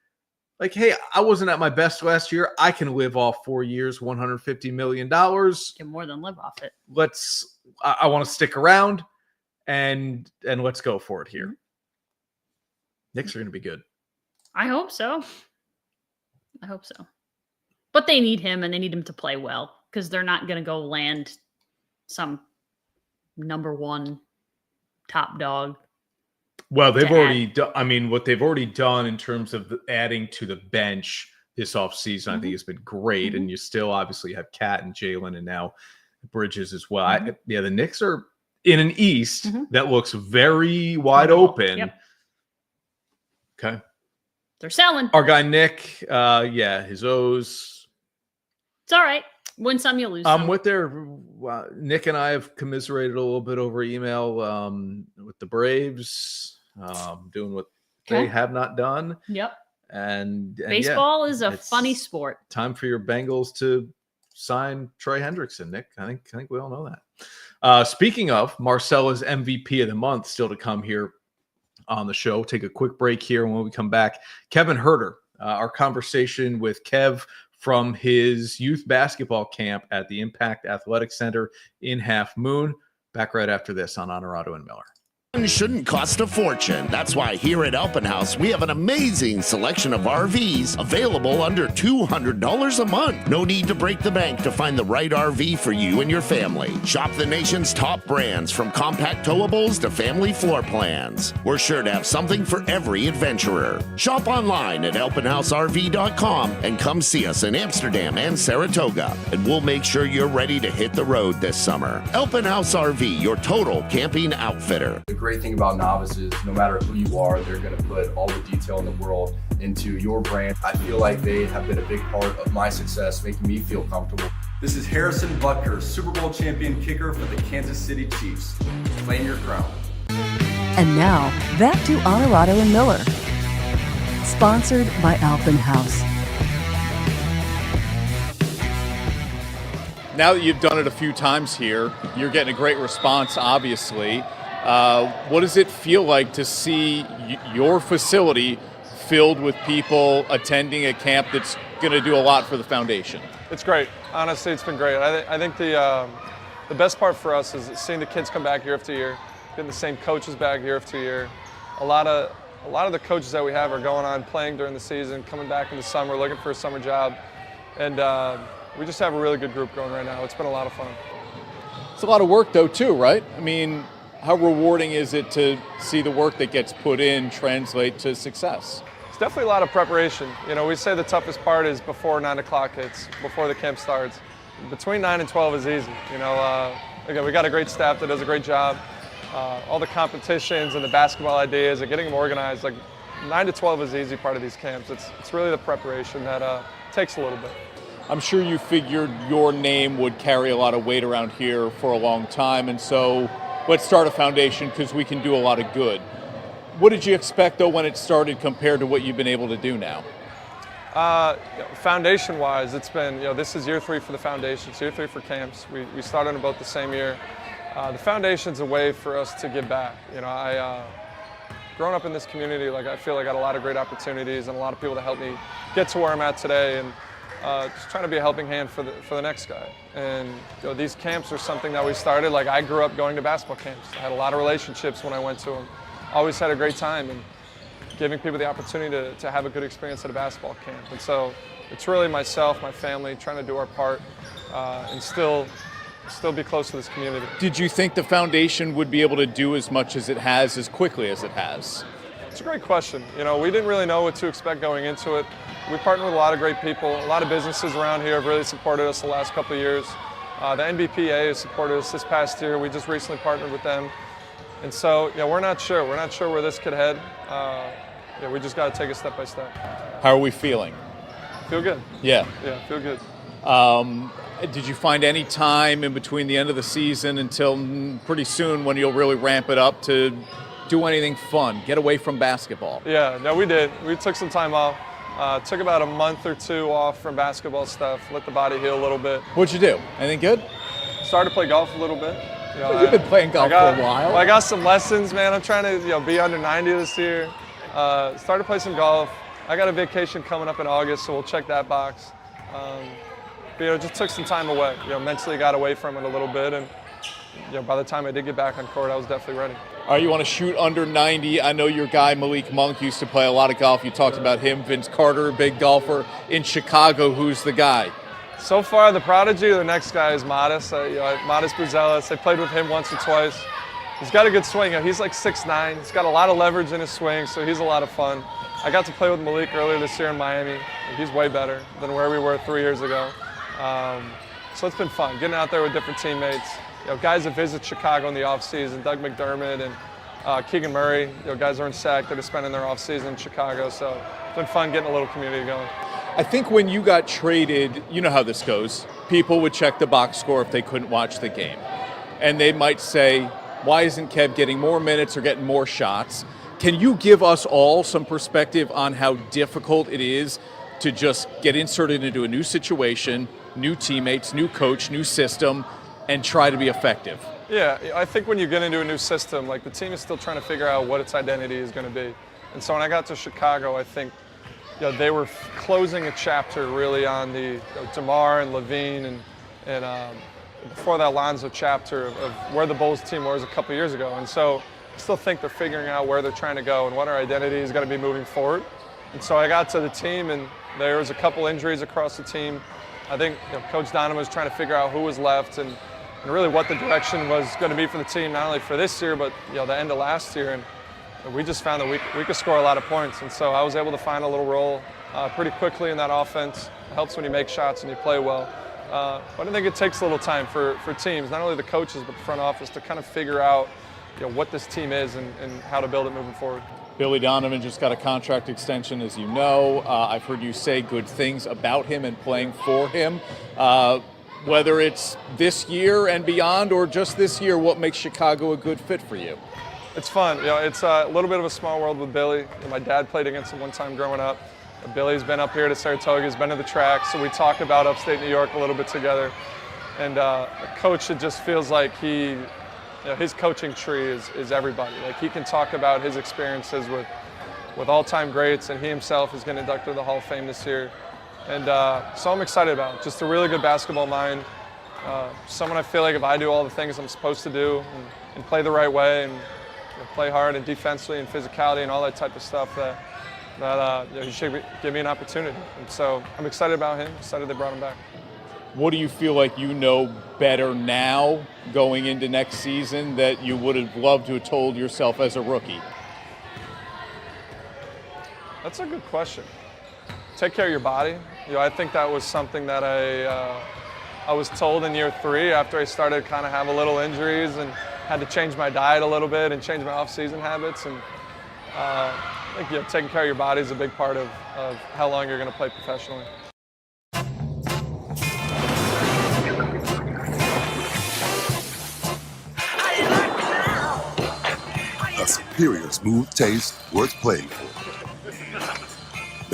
like, hey, I wasn't at my best last year. I can live off 4 years, $150 million. Can more than live off it. I want to stick around and let's go for it here. Knicks are going to be good. I hope so. But they need him, and they need him to play well because they're not going to go land some number 1 top dog. Well, they've already done. I mean, what they've already done in terms of adding to the bench this offseason, I think has been great. And you still obviously have Cat and Jalen and now Bridges as well. The Knicks are in an East that looks very wide open. Yep. Okay. They're selling. Our guy, Nick, his O's. It's all right. Win some, you lose some. With their Nick and I have commiserated a little bit over email with the Braves, doing what they have not done. Yep. And baseball is a funny sport. Time for your Bengals to sign Trey Hendrickson, Nick. I think we all know that. Speaking of Marcella's MVP of the month, still to come here on the show. Take a quick break here. And when we come back, Kevin Huerter, our conversation with Kev from his youth basketball camp at the Impact Athletic Center in Half Moon. Back right after this on Onorato and Miller. Shouldn't cost a fortune. That's why here at Alpen House, we have an amazing selection of RVs available under $200 a month. No need to break the bank to find the right RV for you and your family. Shop the nation's top brands, from compact towables to family floor plans. We're sure to have something for every adventurer. Shop online at alpenhouserv.com and come see us in Amsterdam and Saratoga, and we'll make sure you're ready to hit the road this summer. Alpen House RV, your total camping outfitter. The great thing about Novice is no matter who you are, they're going to put all the detail in the world into your brand. I feel like they have been a big part of my success, making me feel comfortable. This is Harrison Butker, Super Bowl champion kicker for the Kansas City Chiefs. Claim your crown. And now, back to Onorato and Miller. Sponsored by Alpen House. Now that you've done it a few times here, you're getting a great response, obviously. What does it feel like to see your facility filled with people attending a camp that's going to do a lot for the foundation? It's great. Honestly, it's been great. I think the best part for us is seeing the kids come back year after year, getting the same coaches back year after year. A lot of the coaches that we have are going on playing during the season, coming back in the summer, looking for a summer job, and we just have a really good group going right now. It's been a lot of fun. It's a lot of work, though, too, right? I mean, how rewarding is it to see the work that gets put in translate to success? It's definitely a lot of preparation. You know, we say the toughest part is before 9 o'clock hits, before the camp starts. Between 9 and 12 is easy. You know, again, we got a great staff that does a great job. All the competitions and the basketball ideas and getting them organized, like 9 to 12 is the easy part of these camps. It's really the preparation that takes a little bit. I'm sure you figured your name would carry a lot of weight around here for a long time, and so let's start a foundation because we can do a lot of good. What did you expect, though, when it started compared to what you've been able to do now? Foundation-wise, it's been, this is year 3 for the foundation. It's year 3 for camps. We started in about the same year. The foundation's a way for us to give back. Growing up in this community, I feel I got a lot of great opportunities and a lot of people to help me get to where I'm at today, and just trying to be a helping hand for the next guy. And these camps are something that we started. I grew up going to basketball camps. I had a lot of relationships when I went to them. Always had a great time, and giving people the opportunity to have a good experience at a basketball camp. And so it's really myself, my family, trying to do our part and still be close to this community. Did you think the foundation would be able to do as much as it has as quickly as it has? It's a great question. You know, we didn't really know what to expect going into it. We partnered with a lot of great people. A lot of businesses around here have really supported us the last couple of years. The NBPA has supported us this past year. We just recently partnered with them. And so, you know, we're not sure. We're not sure where this could head. We just got to take it step by step. How are we feeling? Feel good. Yeah. Yeah, feel good. Did you find any time in between the end of the season until pretty soon when you'll really ramp it up to do anything fun, get away from basketball? Yeah, no, we did. We took some time off. Took about a month or two off from basketball stuff, let the body heal a little bit. What'd you do? Anything good? Started to play golf a little bit. You know, You've been playing golf for a while. Well, I got some lessons, man. I'm trying to be under 90 this year. Started to play some golf. I got a vacation coming up in August, so we'll check that box. But just took some time away. Mentally got away from it a little bit, and by the time I did get back on court, I was definitely ready. All right, you want to shoot under 90. I know your guy Malik Monk used to play a lot of golf. You talked about him. Vince Carter, a big golfer in Chicago. Who's the guy? So far, the prodigy. The next guy is Modest. Modest Buzelis. I played with him once or twice. He's got a good swing. He's like 6'9". He's got a lot of leverage in his swing, so he's a lot of fun. I got to play with Malik earlier this year in Miami. He's way better than where we were 3 years ago. So it's been fun, getting out there with different teammates. Guys that visit Chicago in the offseason, Doug McDermott and Keegan Murray, guys are in SAC that are spending their offseason in Chicago. So it's been fun getting a little community going. I think when you got traded, you know how this goes. People would check the box score if they couldn't watch the game. And they might say, why isn't Kev getting more minutes or getting more shots? Can you give us all some perspective on how difficult it is to just get inserted into a new situation, new teammates, new coach, new system, and try to be effective? Yeah, I think when you get into a new system, like the team is still trying to figure out what its identity is going to be. And so when I got to Chicago, I think they were closing a chapter really on the DeMar and Levine and before that Lonzo chapter of where the Bulls team was a couple years ago. And so I still think they're figuring out where they're trying to go and what our identity is going to be moving forward. And so I got to the team, and there was a couple injuries across the team. I think Coach Donovan was trying to figure out who was left and really what the direction was going to be for the team, not only for this year, but the end of last year. And we just found that we could score a lot of points. And so I was able to find a little role pretty quickly in that offense. It helps when you make shots and you play well. But I think it takes a little time for teams, not only the coaches, but the front office, to kind of figure out what this team is and how to build it moving forward. Billy Donovan just got a contract extension, as you know. I've heard you say good things about him and playing for him. Whether it's this year and beyond or just this year, what makes Chicago a good fit for you? It's fun. It's a little bit of a small world with Billy. My dad played against him one time growing up. Billy's been up here to Saratoga. He's been to the track, so we talk about upstate New York a little bit together. And a coach, it just feels like his coaching tree is everybody. Like, he can talk about his experiences with all-time greats, and he himself is getting inducted to the Hall of Fame this year. And so I'm excited about it. Just a really good basketball mind. Someone I feel like if I do all the things I'm supposed to do and play the right way and play hard and defensively and physicality and all that type of stuff, that he should give me an opportunity. And so I'm excited about him, excited they brought him back. What do you feel like you know better now going into next season that you would have loved to have told yourself as a rookie? That's a good question. Take care of your body. I think that was something that I was told in year 3 after I started kind of have a little injuries and had to change my diet a little bit and change my off-season habits. And I think taking care of your body is a big part of how long you're going to play professionally. A superior smooth taste worth playing for.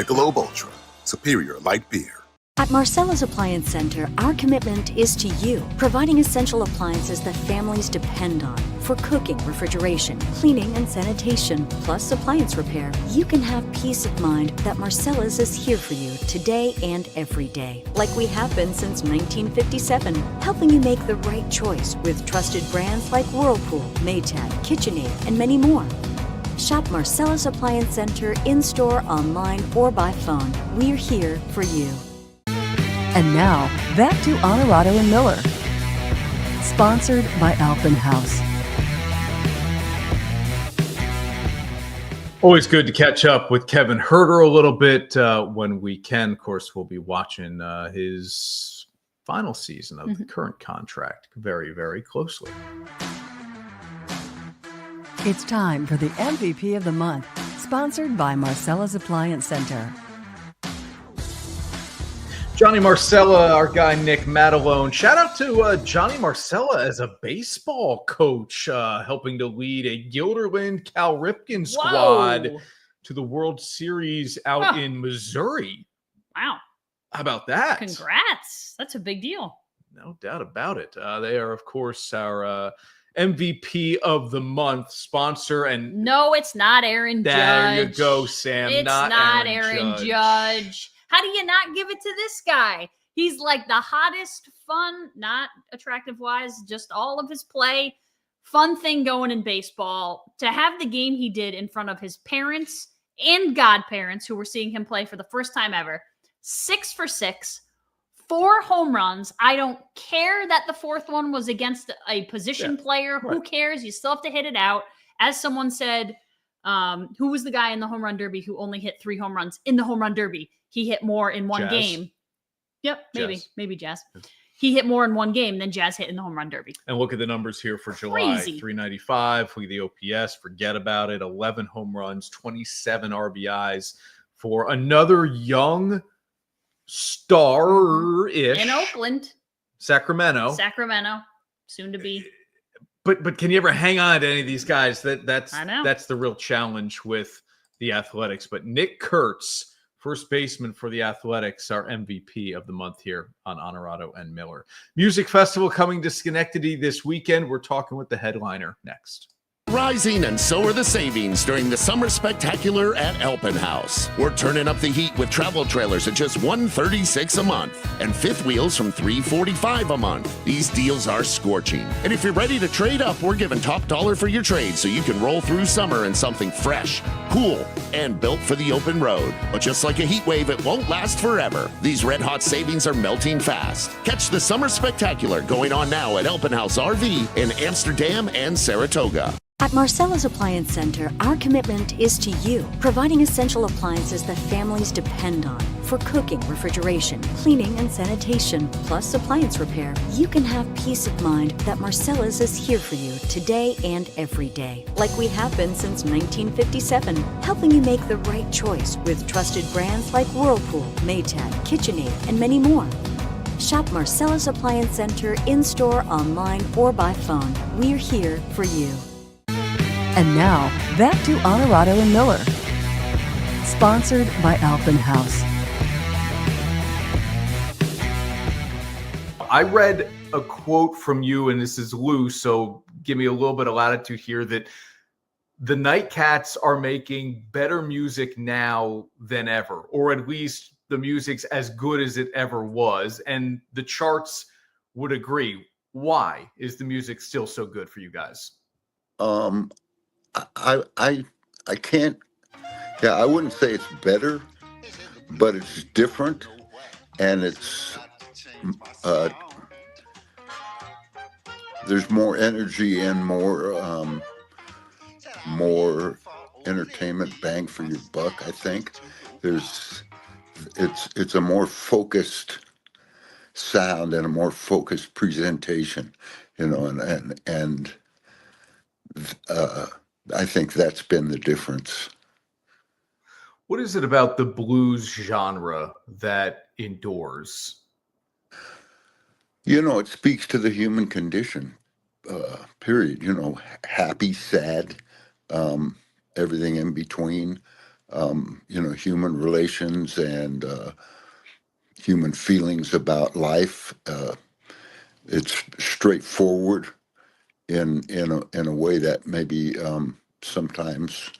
Michelob Ultra, superior light beer. At Marcella's Appliance Center, our commitment is to you, providing essential appliances that families depend on for cooking, refrigeration, cleaning, and sanitation, plus appliance repair. You can have peace of mind that Marcella's is here for you today and every day, like we have been since 1957, helping you make the right choice with trusted brands like Whirlpool, Maytag, KitchenAid, and many more. Shop Marcella's Appliance Center in-store, online, or by phone. We're here for you. And now, back to Onorato and Miller. Sponsored by Alpenhaus. Always good to catch up with Kevin Huerter a little bit when we can. Of course, we'll be watching his final season of the current contract very, very closely. It's time for the MVP of the month, sponsored by Marcella's Appliance Center. Johnny Marcella, our guy Nick Matalone. Shout out to Johnny Marcella as a baseball coach, helping to lead a Gilderland Cal Ripken squad to the World Series out in Missouri. Wow. How about that? Congrats. That's a big deal. No doubt about it. They are, of course, our MVP of the month sponsor. And no, it's not Aaron Judge. There you go, Sam. It's not Aaron Judge. How do you not give it to this guy? He's like the hottest, fun, not attractive wise, just all of his play, fun thing going in baseball. To have the game he did in front of his parents and godparents who were seeing him play for the first time ever. 6 for 6, 4 home runs. I don't care that the fourth one was against a position player. Who cares? You still have to hit it out. As someone said, who was the guy in the home run derby who only hit 3 home runs in the home run derby? He hit more in one game. Yep, maybe Jazz. He hit more in one game than Jazz hit in the home run derby. And look at the numbers here for July. 395. Look at the OPS. Forget about it. 11 home runs, 27 RBIs for another young star-ish. In Oakland. Sacramento. Soon to be. But can you ever hang on to any of these guys? That's the real challenge with the Athletics. But Nick Kurtz, first baseman for the Athletics, our MVP of the month here on Onorato and Miller. Music Festival coming to Schenectady this weekend. We're talking with the headliner next. Rising, and so are the savings during the Summer Spectacular at Alpenhaus. We're turning up the heat with travel trailers at just $136 a month and fifth wheels from $345 a month. These deals are scorching. And if you're ready to trade up, we're giving top dollar for your trade so you can roll through summer in something fresh, cool, and built for the open road. But just like a heat wave, it won't last forever. These red-hot savings are melting fast. Catch the Summer Spectacular going on now at Alpenhaus RV in Amsterdam and Saratoga. At Marcella's Appliance Center, our commitment is to you, providing essential appliances that families depend on for cooking, refrigeration, cleaning, and sanitation, plus appliance repair. You can have peace of mind that Marcella's is here for you today and every day, like we have been since 1957, helping you make the right choice with trusted brands like Whirlpool, Maytag, KitchenAid, and many more. Shop Marcella's Appliance Center in-store, online, or by phone. We're here for you. And now, back to Onorato and Miller. Sponsored by Alpenhaus. I read a quote from you, and this is loose, so give me a little bit of latitude here, that the Nightcats are making better music now than ever, or at least the music's as good as it ever was, and the charts would agree. Why is the music still so good for you guys? I can't, I wouldn't say it's better, but it's different, and it's, there's more energy and more entertainment bang for your buck, I think. It's a more focused sound and a more focused presentation, and I think that's been the difference. What is it about the blues genre that endures? It speaks to the human condition, period. Happy, sad, everything in between, human relations and human feelings about life. It's straightforward in a way that maybe sometimes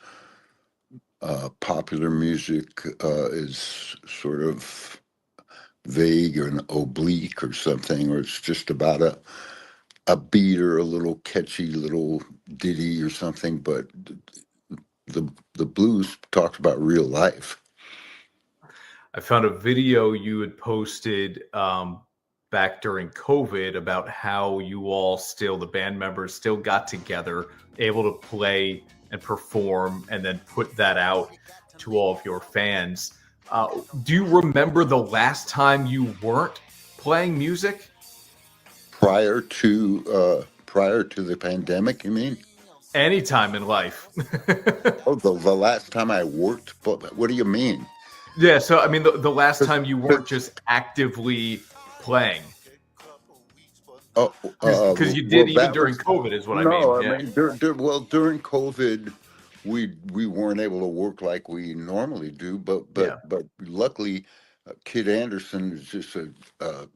popular music is sort of vague or an oblique or something, or it's just about a beat or a little catchy little ditty or something. But the blues talks about real life. I found a video you had posted back during COVID about how you all the band members still got together, able to play and perform, and then put that out to all of your fans. Do you remember the last time you weren't playing music? Prior to the pandemic, you mean? Anytime in life. Oh, the last time I worked, but what do you mean? Yeah, so I mean the last time you weren't just actively playing. Oh, because you did even during COVID is what I mean. No, Yeah. I mean during COVID, we weren't able to work like we normally do, but luckily, Kid Anderson is just a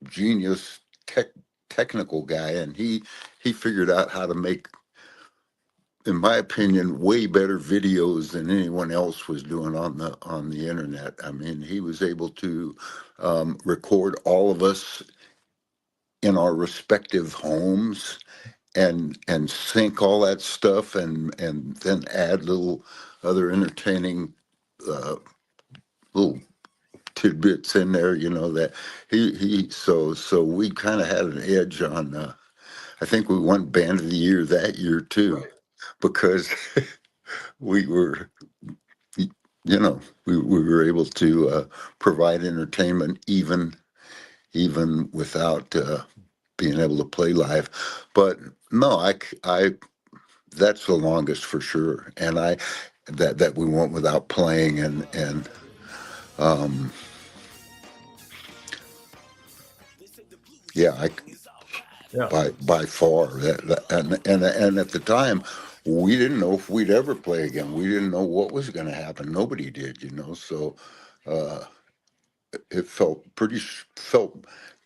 genius technical guy, and he figured out how to make, in my opinion, way better videos than anyone else was doing on the internet. I mean, he was able to record all of us in our respective homes and sync all that stuff and then add little other entertaining little tidbits in there, that so we kind of had an edge on. I think we won Band of the Year that year too. Right. Because we were, we were able to provide entertainment even without being able to play live. But no, I that's the longest for sure. And that we went without playing and by far and at the time we didn't know if we'd ever play again. We didn't know what was going to happen. Nobody did, so it felt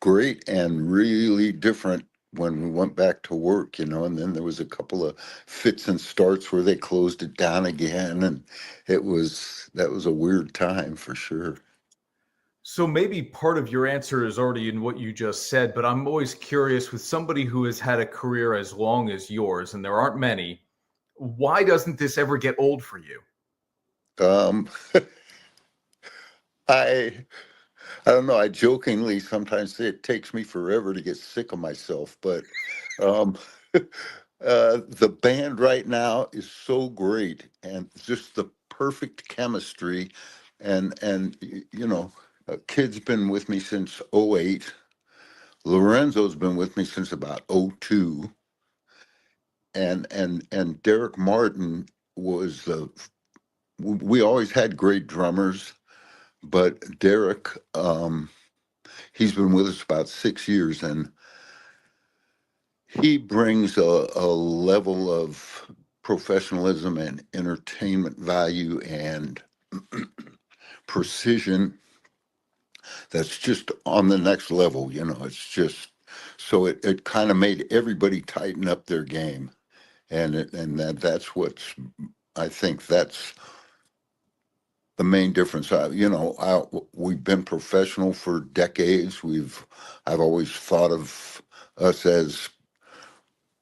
great and really different when we went back to work, and then there was a couple of fits and starts where they closed it down again, and that was a weird time for sure. So maybe part of your answer is already in what you just said, but I'm always curious with somebody who has had a career as long as yours, and there aren't many, why doesn't this ever get old for you? I don't know. I jokingly sometimes say it takes me forever to get sick of myself, but the band right now is so great and just the perfect chemistry, and Kid's been with me since 2008. Lorenzo's been with me since about 2002. And Derek Martin was we always had great drummers, but Derek, he's been with us about 6 years, and he brings a level of professionalism and entertainment value and precision that's just on the next level. It's just so it kind of made everybody tighten up their game, and that's what's, I think that's the main difference. We've been professional for decades. I've always thought of us as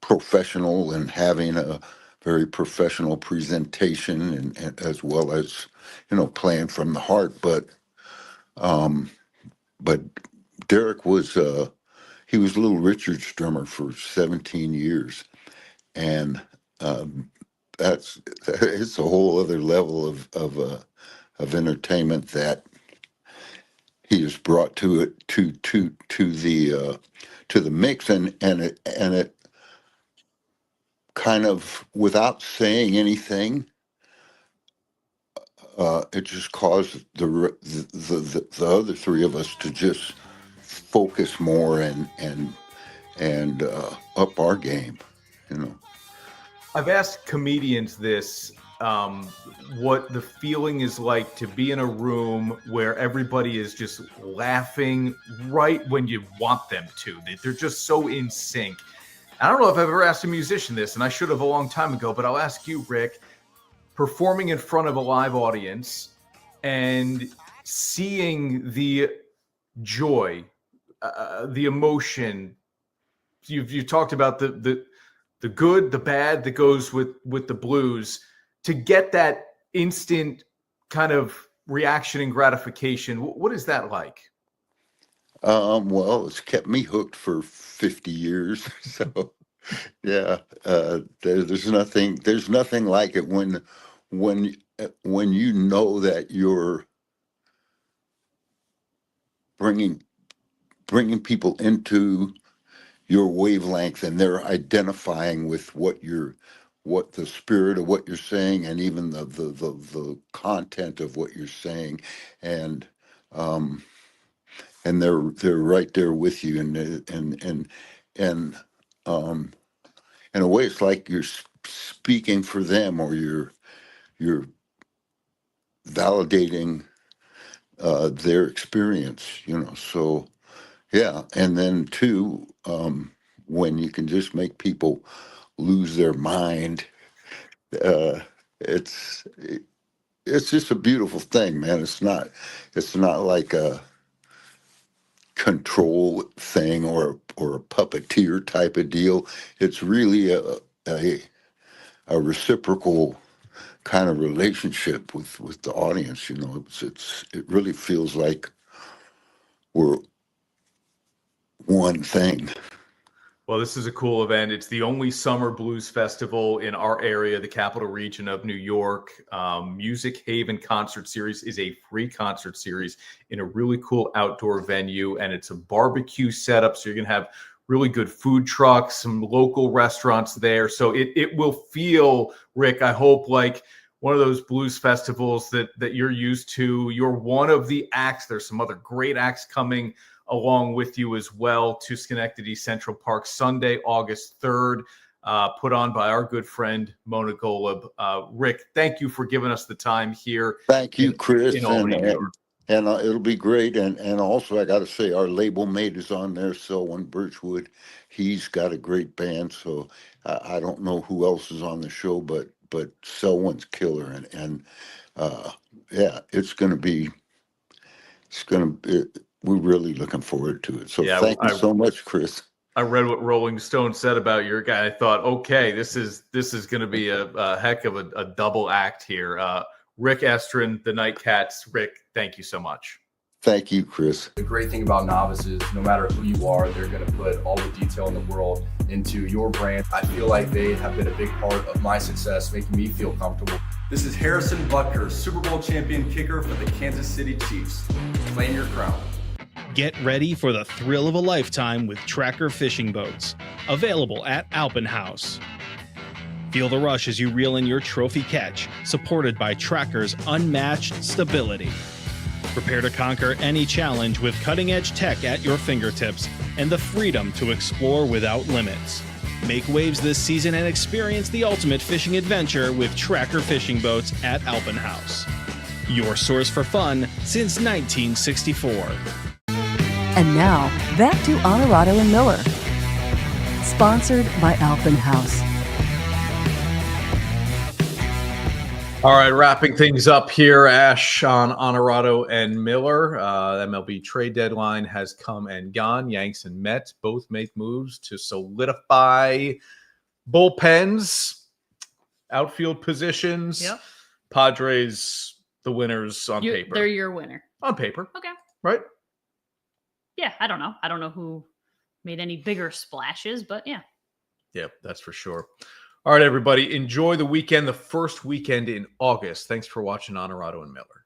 professional and having a very professional presentation, and as well as playing from the heart. But Derek was he was Little Richard's drummer for 17 years, and it's a whole other level of entertainment that he has brought to it to the mix, and it kind of, without saying anything, it just caused the other three of us to just focus more and up our game. I've asked comedians this, what the feeling is like to be in a room where everybody is just laughing right when you want them to. They're just so in sync. I don't know if I've ever asked a musician this, and I should have a long time ago, but I'll ask you, Rick, performing in front of a live audience and seeing the joy, the emotion. You talked about the good, the bad that goes with the blues. To get that instant kind of reaction and gratification. What is that like? Well, it's kept me hooked for 50 years. So yeah, there's nothing like it when you know that you're bringing people into your wavelength and they're identifying with what the spirit of what you're saying and even the content of what you're saying, and they're right there with you, and in a way it's like you're speaking for them, or you're validating their experience, so yeah. And then too, when you can just make people lose their mind, it's just a beautiful thing, man. It's not like a control thing or a puppeteer type of deal. It's really a reciprocal kind of relationship with the audience. It really feels like we're one thing. Well, this is a cool event. It's the only summer blues festival in our area, the capital region of New York. Music Haven Concert Series is a free concert series in a really cool outdoor venue, and it's a barbecue setup. So you're going to have really good food trucks, some local restaurants there. So it will feel, Rick, I hope, like one of those blues festivals that you're used to. You're one of the acts. There's some other great acts coming along with you as well to Schenectady Central Park Sunday, August 3rd, put on by our good friend Mona Golub. Rick, thank you for giving us the time here. Thank you, Chris. And it'll be great. And also, I got to say, our label mate is on there, Selwyn Birchwood. He's got a great band. So I don't know who else is on the show, but Selwyn's killer. And yeah, we're really looking forward to it. So yeah, thank you so much, Chris. I read what Rolling Stone said about your guy. I thought, okay, this is going to be a heck of a double act here. Rick Estrin, the Nightcats. Rick, thank you so much. Thank you, Chris. The great thing about novices, no matter who you are, they're going to put all the detail in the world into your brand. I feel like they have been a big part of my success, making me feel comfortable. This is Harrison Butker, Super Bowl champion kicker for the Kansas City Chiefs. Claim your crown. Get ready for the thrill of a lifetime with Tracker fishing boats, available at Alpenhaus. Feel the rush as you reel in your trophy catch, supported by Tracker's unmatched stability. Prepare to conquer any challenge with cutting-edge tech at your fingertips and the freedom to explore without limits. Make waves this season and experience the ultimate fishing adventure with Tracker fishing boats at Alpenhaus. Your source for fun since 1964. And now, back to Onorato and Miller. Sponsored by Alpenhaus. All right, wrapping things up here, Ash, on Onorato and Miller. MLB trade deadline has come and gone. Yankees and Mets both make moves to solidify bullpens, outfield positions. Yep. Padres, the winners on paper. They're your winner. On paper. Okay. Right? Yeah, I don't know. I don't know who made any bigger splashes, but yeah. Yep, that's for sure. All right, everybody, enjoy the weekend, the first weekend in August. Thanks for watching Onorato and Miller.